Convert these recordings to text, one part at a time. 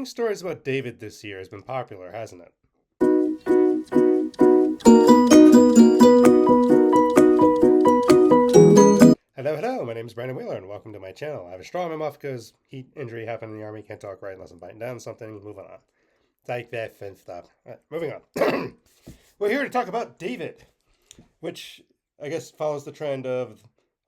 Telling stories about David this year has been popular, hasn't it? Hello, hello, my name is Brandon Wheeler and welcome to my channel. I have a straw in my mouth because heat injury happened in the army, can't talk right unless I'm biting down something. Moving on. Take that and stop. Alright, moving on. We're here to talk about David, which I guess follows the trend of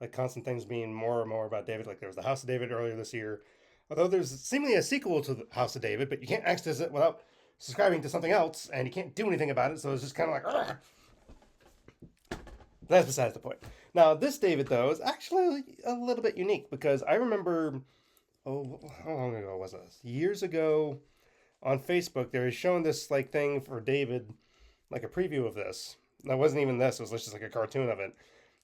like constant things being more and more about David. Like there was the House of David earlier this year. Although there's seemingly a sequel to the House of David, but you can't access it without subscribing to something else, and you can't do anything about it, so it's just kind of like, ugh. That's besides the point. Now, this David, though, is actually a little bit unique because I remember, oh, how long ago was this? Years ago on Facebook, they were showing this like thing for David, like a preview of this. That wasn't even this, it was just like a cartoon of it.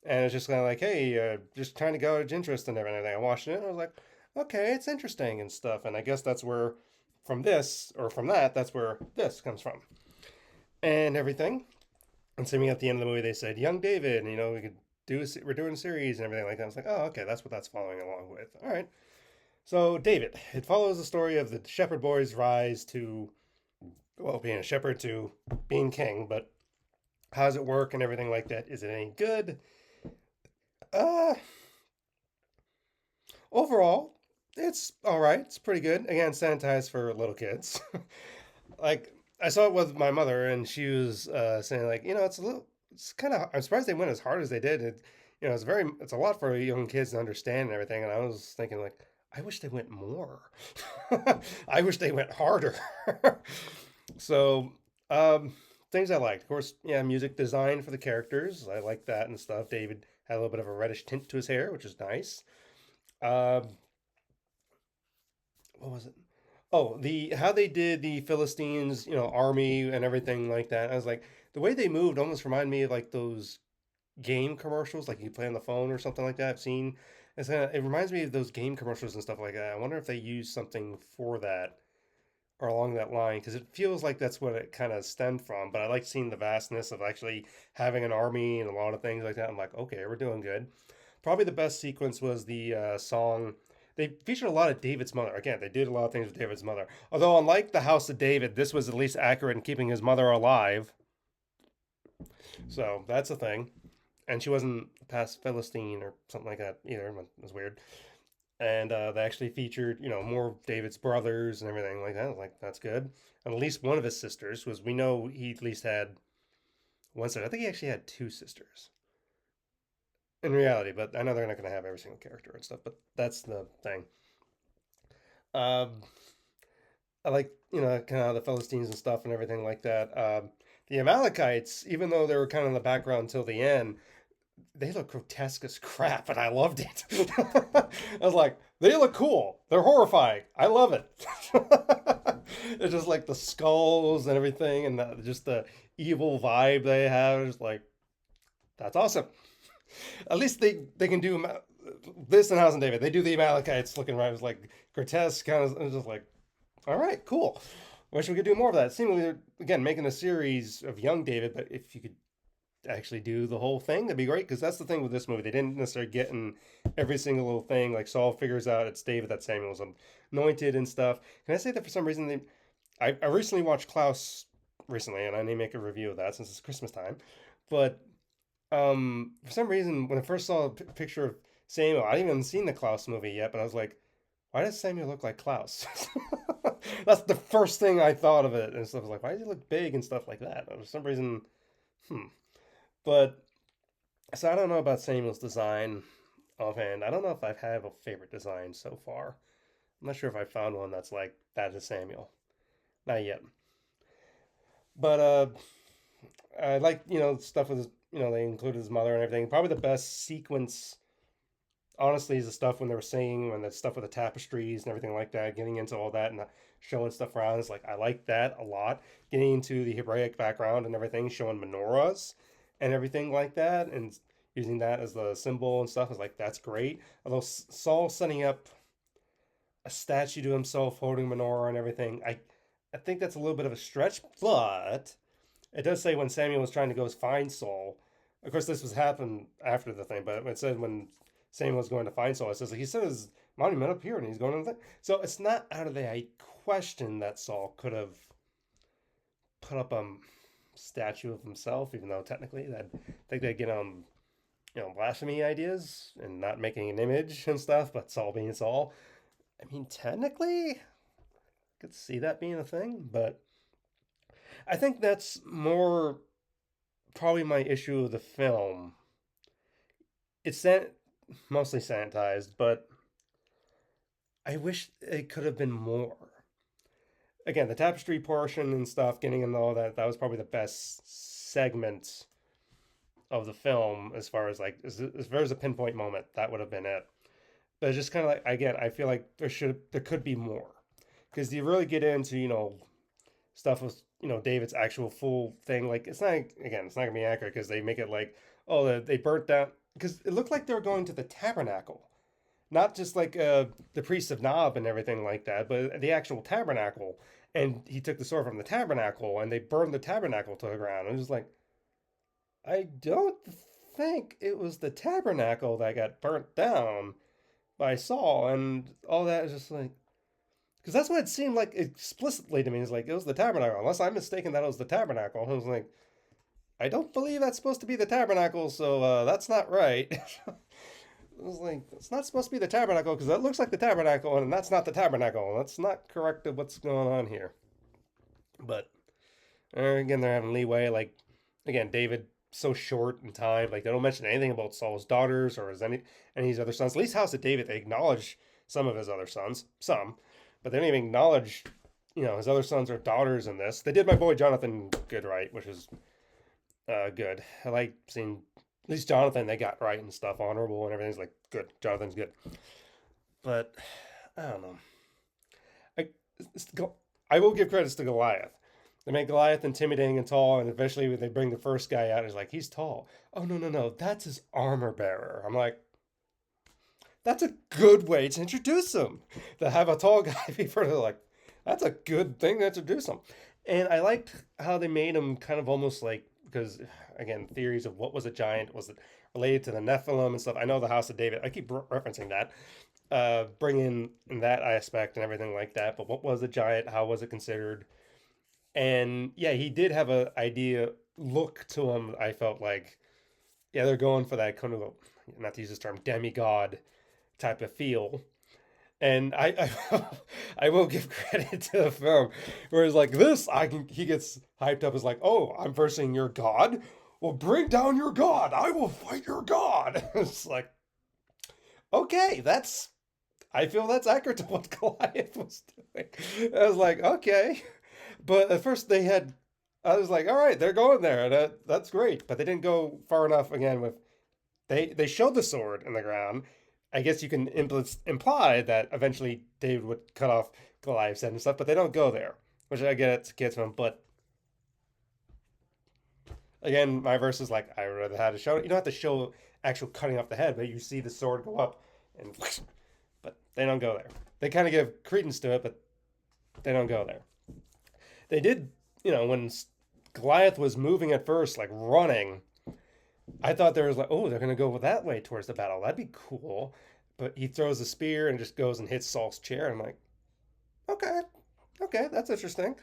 And it's just kind of like, hey, just trying to gauge interest and everything. I watched it and I was like, okay, it's interesting and stuff. And I guess that's where, from this, or from that, that's where this comes from. And everything. And seeming at the end of the movie, they said, Young David, and, we could we're doing a series and everything like that. I was like, oh, okay, that's what that's following along with. All right. So, David, it follows the story of the shepherd boy's rise to, well, being a shepherd to being king, but how does it work and everything like that? Is it any good? Uh, Overall, it's all right. It's pretty good. Again, sanitized for little kids. Like, I saw it with my mother, and she was saying, like, it's kind of, I'm surprised they went as hard as they did. It's a lot for young kids to understand and everything. And I was thinking, like, I wish they went more. I wish they went harder. So, um, things I liked, of course, yeah, music design for the characters. I like that and stuff. David had a little bit of a reddish tint to his hair, which is nice. Um, what was it? Oh, the how they did the Philistines, army and everything like that. I was like, the way they moved almost reminded me of like those game commercials, like you play on the phone or something like that. I've seen. It reminds me of those game commercials and stuff like that. I wonder if they use something for that or along that line because it feels like that's what it kind of stemmed from. But I like seeing the vastness of actually having an army and a lot of things like that. I'm like, okay, we're doing good. Probably the best sequence was the song. They featured a lot of David's mother. Again, they did a lot of things with David's mother. Although, unlike the House of David, this was at least accurate in keeping his mother alive. So that's a thing. And she wasn't past Philistine or something like that either. It was weird. And they actually featured, more of David's brothers and everything like that. I was like, that's good. And at least one of his sisters was, we know he at least had one sister. I think he actually had two sisters in reality, but I know they're not going to have every single character and stuff. But that's the thing. Um, I like, kind of the Philistines and stuff and everything like that. The Amalekites, even though they were kind of in the background until the end, they look grotesque as crap, and I loved it. I was like, they look cool. They're horrifying. I love it. It's just like the skulls and everything, and just the evil vibe they have. It's like, that's awesome. At least they can do this in House and David. They do the Amalekites looking right. It was like grotesque, kind of. It was just like, all right, cool. Wish we could do more of that. Seemingly, they're, again, making a series of young David, but if you could actually do the whole thing, that'd be great. Because that's the thing with this movie. They didn't necessarily get in every single little thing. Like Saul figures out it's David that Samuel's anointed and stuff. Can I say that for some reason, I recently watched Klaus recently, and I need to make a review of that since it's Christmas time. But for some reason, when I first saw a picture of Samuel, I hadn't even seen the Klaus movie yet, but I was like, why does Samuel look like Klaus? That's the first thing I thought of it. And stuff. I was like, why does he look big and stuff like that? For some reason, hmm. But, so I don't know about Samuel's design offhand. I don't know if I have a favorite design so far. I'm not sure if I found one that's like, that is Samuel. Not yet. But, I like, stuff with his, they included his mother and everything. Probably the best sequence, honestly, is the stuff when they were singing, and the stuff with the tapestries and everything like that, getting into all that and showing stuff around. It's like, I like that a lot. Getting into the Hebraic background and everything, showing menorahs and everything like that, and using that as the symbol and stuff is like, that's great. Although Saul setting up a statue to himself holding menorah and everything, I think that's a little bit of a stretch, but it does say when Samuel was trying to go find Saul. Of course, this was happened after the thing, but it said when Samuel was going to find Saul, it says like, he set his monument up here and he's going to the thing. So it's not out of the question that Saul could have put up a statue of himself, even though technically that I think they get on blasphemy ideas and not making an image and stuff, but Saul being Saul. I mean, technically, I could see that being a thing, but I think that's more probably my issue with the film. It's mostly sanitized, but I wish it could have been more. Again, the tapestry portion and stuff, getting into all that, that was probably the best segment of the film as far as like, as far as a pinpoint moment, that would have been it. But it's just kind of like, again, I feel like there could be more. Because you really get into, stuff with, David's actual full thing. Like, it's not, again, it's not going to be accurate because they make it like, oh, they burnt down, because it looked like they were going to the tabernacle. Not just like the priest of Nob and everything like that, but the actual tabernacle. And he took the sword from the tabernacle and they burned the tabernacle to the ground. And it was like, I don't think it was the tabernacle that got burnt down by Saul. And all that is just like, because that's what it seemed like explicitly to me. It's like, it was the tabernacle. Unless I'm mistaken that it was the tabernacle. I was like, I don't believe that's supposed to be the tabernacle, so that's not right. I was like, it's not supposed to be the tabernacle because that looks like the tabernacle, and that's not the tabernacle. That's not correct of what's going on here. But again, they're having leeway. Like, again, David so short in time. Like, they don't mention anything about Saul's daughters or any of his other sons. At least House of David, they acknowledge some of his other sons, but they don't even acknowledge, his other sons or daughters in this. They did my boy Jonathan good right, which is good. I like seeing at least Jonathan they got right and stuff, honorable and everything's like good. Jonathan's good, but I don't know. I I will give credits to Goliath. They make Goliath intimidating and tall, and eventually when they bring the first guy out, he's like, he's tall. Oh no, that's his armor bearer. I'm like, that's a good way to introduce him. To have a tall guy be further like, that's a good thing to introduce him. And I liked how they made him kind of almost like, because again, theories of what was a giant, was it related to the Nephilim and stuff. I know the House of David, I keep referencing that, bring in that aspect and everything like that. But what was a giant? How was it considered? And yeah, he did have a idea look to him. I felt like, yeah, they're going for that kind of, not to use this term, demigod type of feel. And I will give credit to the film where it's like this. He gets hyped up as like, oh, I'm versing your god. Well, bring down your god. I will fight your god. It's like, okay, I feel that's accurate to what Goliath was doing. I was like, okay, but at first I was like, all right, they're going there. That's great, but they didn't go far enough. Again, with they showed the sword in the ground. I guess you can imply that eventually David would cut off Goliath's head and stuff, but they don't go there, which I get gets them. But again, my verse is like, I would rather have to show. You don't have to show actual cutting off the head, but you see the sword go up, and but they don't go there. They kind of give credence to it, but they don't go there. They did, when Goliath was moving at first, like running. I thought there was like, oh, they're going to go that way towards the battle. That'd be cool. But he throws a spear and just goes and hits Saul's chair. I'm like, okay, that's interesting.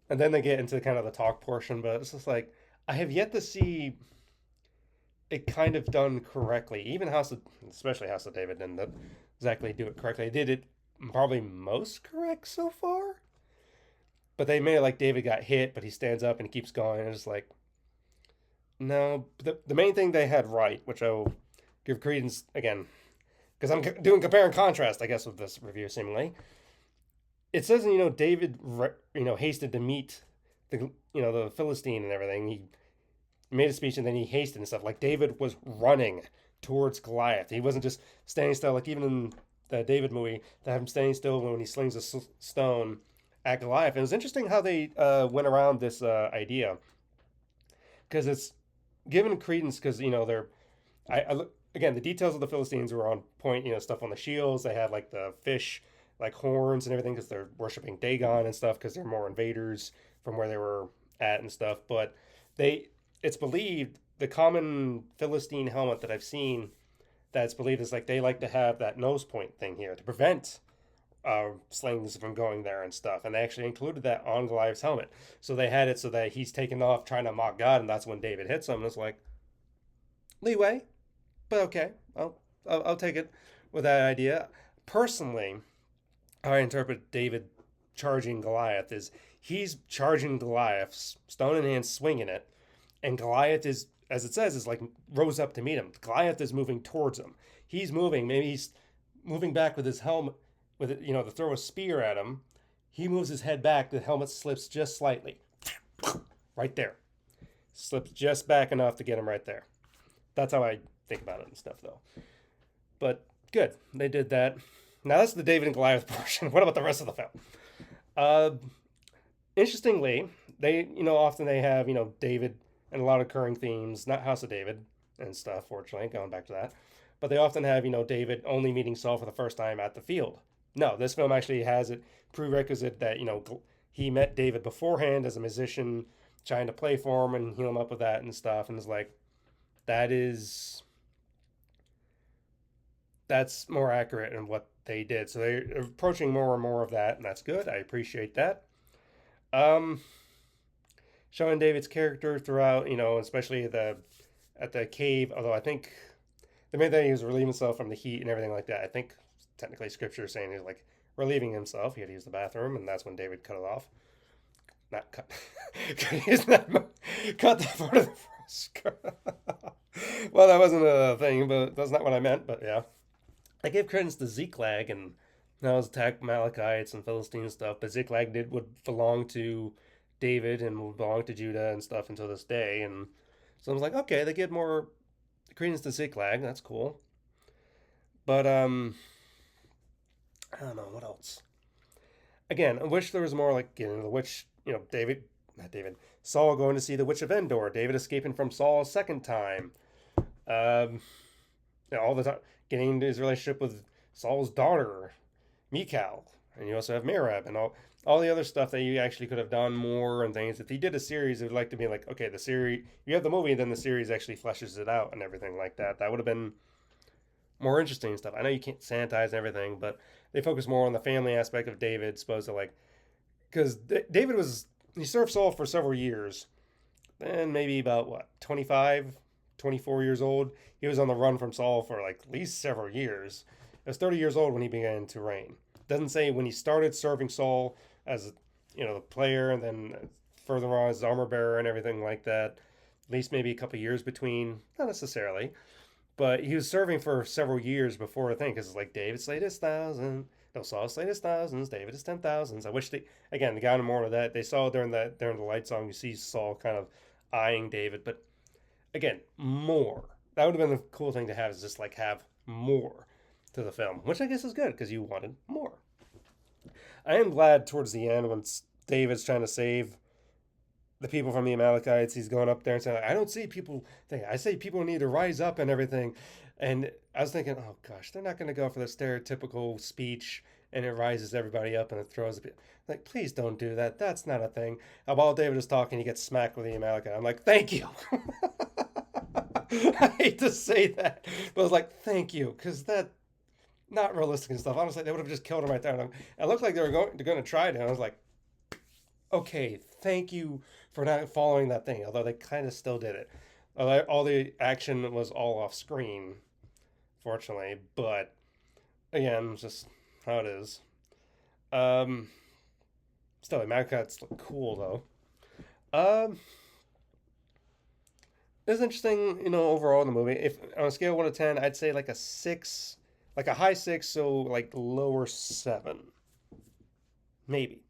And then they get into kind of the talk portion, but it's just like, I have yet to see it kind of done correctly. Even especially House of David, didn't exactly do it correctly. They did it probably most correct so far. But they made it like David got hit, but he stands up and he keeps going. And it's just like, no, the main thing they had right, which I will give credence again, because I'm doing compare and contrast, I guess, with this review seemingly. It says, David, hasted to meet the Philistine and everything. He made a speech and then he hasted and stuff. Like David was running towards Goliath. He wasn't just standing still. Like even in the David movie, they have him standing still when he slings a stone at Goliath. And it was interesting how they went around this idea, because it's given credence because they're I look again, the details of the Philistines were on point. Stuff on the shields, they had like the fish like horns and everything because they're worshiping Dagon and stuff because they're more invaders from where they were at and stuff. But it's believed the common Philistine helmet that I've seen, that's believed is like they like to have that nose point thing here to prevent slings from going there and stuff. And they actually included that on Goliath's helmet. So they had it so that he's taking off trying to mock God, and that's when David hits him. And it's like, leeway, but okay, I'll take it with that idea. Personally, how I interpret David charging Goliath is he's charging Goliath, stone in hand, swinging it, and Goliath is, as it says, is like rose up to meet him. Goliath is moving towards him. He's moving. Maybe he's moving back with his helmet, with it, to throw a spear at him. He moves his head back. The helmet slips just slightly, right there. Slips just back enough to get him right there. That's how I think about it and stuff, though. But good, they did that. Now that's the David and Goliath portion. What about the rest of the film? Uh, Interestingly, they often they have David and a lot of recurring themes, not House of David and stuff. Fortunately, going back to that, but they often have David only meeting Saul for the first time at the field. No, this film actually has it prerequisite that he met David beforehand as a musician, trying to play for him and heal him up with that and stuff, and it's like that is that's more accurate in what they did. So they're approaching more and more of that, and that's good. I appreciate that. Um, Showing David's character throughout, especially at the cave. Although I think the main thing he was relieving himself from the heat and everything like that. I think technically scripture is saying he's like relieving himself. He had to use the bathroom, and that's when David cut it off. Not cut. Cut the part of the first. Well, that wasn't a thing, but that's not what I meant. But yeah, I gave credence to Ziklag and now his attack Amalekites and Philistine stuff, but Ziklag would belong to David and would belong to Judah and stuff until this day. And so I was like, okay, they give more credence to Ziklag. That's cool. But I don't know what else. Again, I wish there was more like the witch. David, not David, Saul going to see the witch of Endor. David escaping from Saul a second time. Um, all the time getting into his relationship with Saul's daughter, Michal, and you also have Merab and all the other stuff that you actually could have done more and things. If he did a series, it would like to be like, okay, the series, you have the movie, and then the series actually fleshes it out and everything like that. That would have been more interesting stuff. I know you can't sanitize everything, but they focus more on the family aspect of David, supposed to like, because David he served Saul for several years, then maybe about what 25, 24 years old. He was on the run from Saul for like at least several years. He was 30 years old when he began to reign. Doesn't say when he started serving Saul as the player, and then further on as armor bearer and everything like that. At least maybe a couple years between, not necessarily, but he was serving for several years before the thing, because it's like David slayed his thousand, no, Saul slayed his thousands, David his 10,000s. I wish they got into more of that. They saw during the light song, you see Saul kind of eyeing David, but again, more. That would have been the cool thing to have, is just like have more to the film, which I guess is good because you wanted more. I am glad towards the end when David's trying to save the people from the Amalekites, he's going up there and saying, I don't see people think I say people need to rise up and everything. And I was thinking, oh gosh, they're not going to go for the stereotypical speech and it rises everybody up and it throws it. Like, please don't do that. That's not a thing. While David is talking, he gets smacked with the Amalekite. I'm like, thank you. I hate to say that, but I was like, thank you, because that not realistic and stuff. Honestly, they would have just killed him right there. And it looked like they were going to try it. And I was like, okay, thank you for not following that thing. Although they kind of still did it. All the action was all off screen, fortunately. But again, it's just how it is. Um, Still, the Mad look cool though. Um, it's interesting, overall in the movie. If on a scale of 1 to 10, I'd say like a 6, like a high 6, so like lower 7, maybe.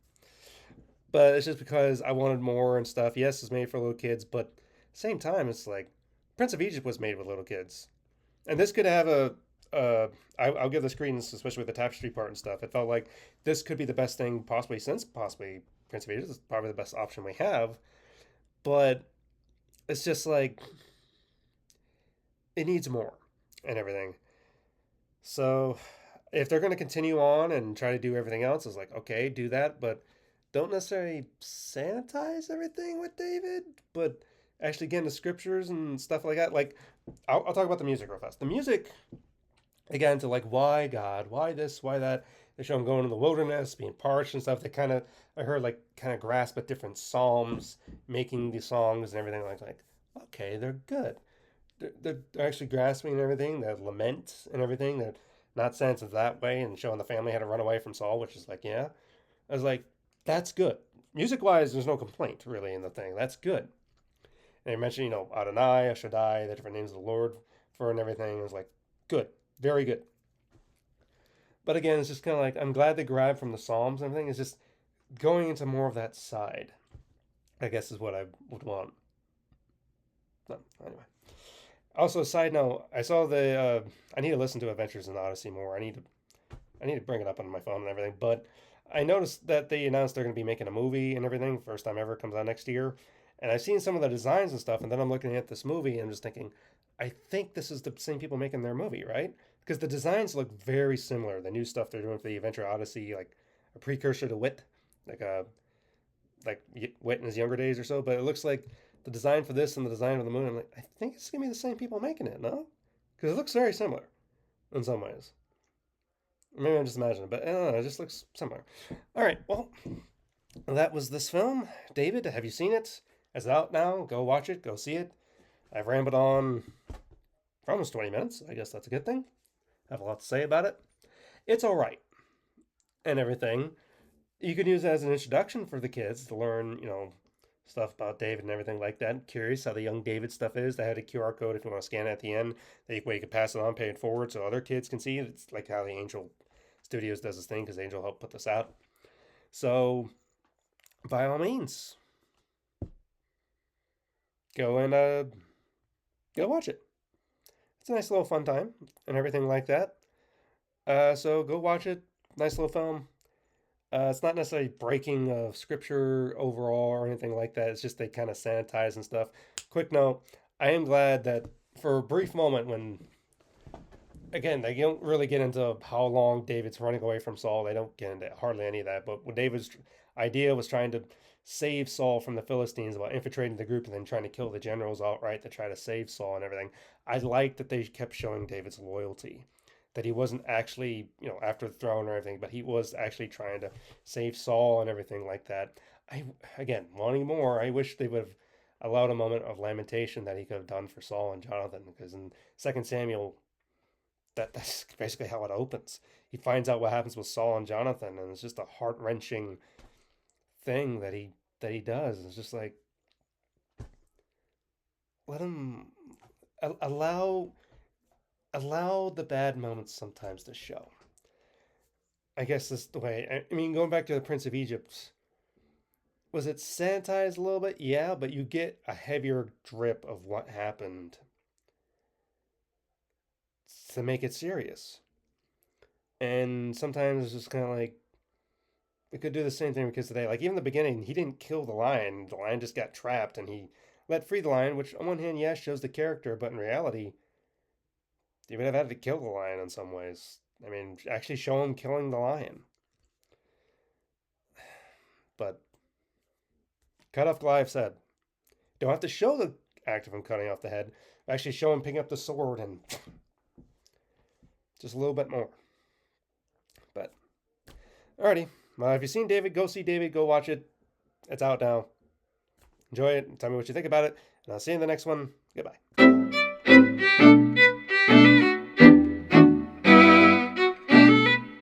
But it's just because I wanted more and stuff. Yes, it's made for little kids, but at the same time, it's like Prince of Egypt was made with little kids, and this could have a. I'll give this credence, especially with the tapestry part and stuff. It felt like this could be the best thing possibly since possibly Prince of Egypt is probably the best option we have, but it's just like it needs more and everything. So if they're going to continue on and try to do everything else, it's like, okay, do that, but don't necessarily sanitize everything with David, but actually get into scriptures and stuff like that. Like, I'll talk about the music real fast. The music, again, to like, why God, why this, why that, They show him going in the wilderness, being parched and stuff. They kind of, I heard like kind of grasp at different psalms, making these songs and everything. Like okay, they're good. They're actually grasping and everything. They lament and everything. They're not saying it that way and showing the family how to run away from Saul, which is like, yeah. I was like, that's good. Music wise, there's no complaint really in the thing. That's good. And they mentioned, Adonai, Shaddai, the different names of the Lord for and everything. It was like, good, very good. But again, it's just kind of like, I'm glad they grabbed from the Psalms and everything. It's just going into more of that side, I guess, is what I would want. No, anyway. Also, side note, I saw I need to listen to Adventures in Odyssey more. I need to bring it up on my phone and everything. But I noticed that they announced they're going to be making a movie and everything. First time ever, it comes out next year. And I've seen some of the designs and stuff, and then I'm looking at this movie and I'm just thinking, I think this is the same people making their movie, right? Because the designs look very similar. The new stuff they're doing for the Adventure Odyssey, like a precursor to Wit, like a like Wit in his younger days or so. But it looks like the design for this and the design of the moon. I'm like, I think it's gonna be the same people making it, no? Because it looks very similar in some ways. Maybe I'm just imagining, but I don't know. It just looks similar. All right, well, that was this film. David, have you seen it? It's out now. Go watch it. Go see it. I've rambled on for almost 20 minutes. I guess that's a good thing. I have a lot to say about it. It's all right and everything. You could use it as an introduction for the kids to learn, stuff about David and everything like that. Curious how the young David stuff is. They had a QR code if you want to scan it at the end. Where you can pass it on, pay it forward, so other kids can see it. It's like how the Angel Studios does this thing because Angel helped put this out. So, by all means, go and go watch it. It's a nice little fun time and everything like that. So go watch it. Nice little film. It's not necessarily breaking of scripture overall or anything like that. It's just they kind of sanitize and stuff. Quick note, I am glad that for a brief moment when, again, they don't really get into how long David's running away from Saul. They don't get into hardly any of that. But when David's idea was trying to save Saul from the Philistines, about infiltrating the group and then trying to kill the generals outright to try to save Saul and everything, I liked that they kept showing David's loyalty, that he wasn't actually, after the throne or everything, but he was actually trying to save Saul and everything like that. Again, wanting more, I wish they would have allowed a moment of lamentation that he could have done for Saul and Jonathan, because in 2 Samuel, that's basically how it opens. He finds out what happens with Saul and Jonathan, and it's just a heart-wrenching thing that he does. It's just like, let him allow the bad moments sometimes to show. I guess that's the way. I mean, going back to the Prince of Egypt, was it sanitized a little bit? Yeah, but you get a heavier drip of what happened to make it serious. And sometimes it's just kind of like, we could do the same thing because today, like even in the beginning, he didn't kill the lion. The lion just got trapped and he let free the lion, which on one hand, yes, shows the character, but in reality, he would have had to kill the lion in some ways. I mean, actually show him killing the lion. But cut off Goliath's head. Don't have to show the act of him cutting off the head. Actually show him picking up the sword and just a little bit more. But, alrighty. If you've seen David, go see David. Go watch it. It's out now. Enjoy it. Tell me what you think about it. And I'll see you in the next one. Goodbye.